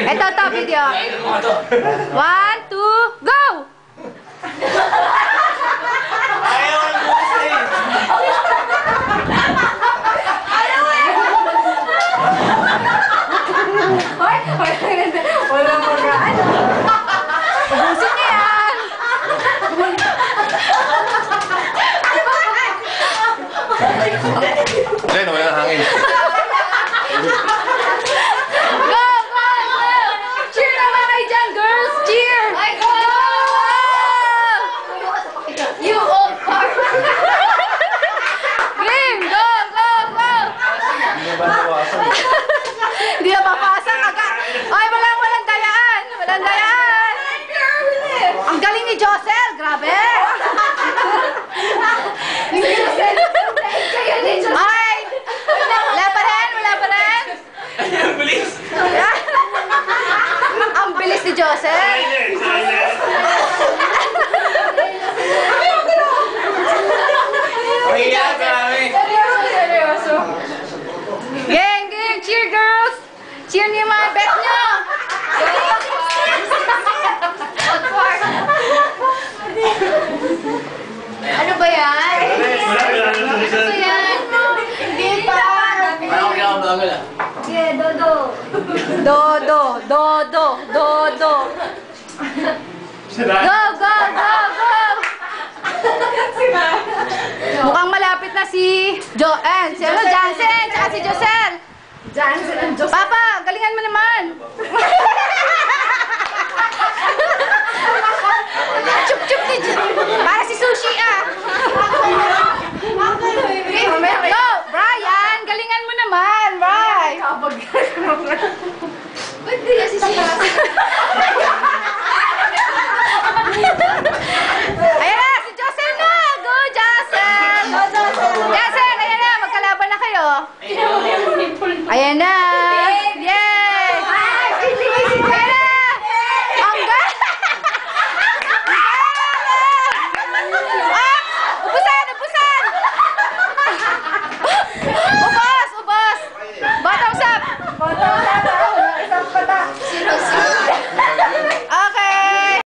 Ito, video. 1, 2, go! Ayaw ang bukas eh. Wala mo ka. Ubusin niya yan. Jen, wala nang hangin. Go! Cheer naman kayo dyan, girls! Cheer! Go! You old fart! Game! Go! Hindi na papasok agad. Ay, walang dayaan! Walang dayaan! Ang galing ni Josel! Grabe! Ay! Wala pa rin! Ang bilis. Ang bilis ni Josel! Mahiya ka namin. Seryoso. Gang! Cheer, girls! Cheer niyo mga bet niyo! Ano ba yan? Ano ba yan? Hindi pa! Parang pinakabagal ah. Yeah, Dodo! Dodo! Go! Mukhang malapit na si Jansen, tsaka si Josel. Papa, galingan mo naman. Chup ni para si Sushi ah. Go, Brian, galingan mo naman, Brian. Ba't di si Sushi?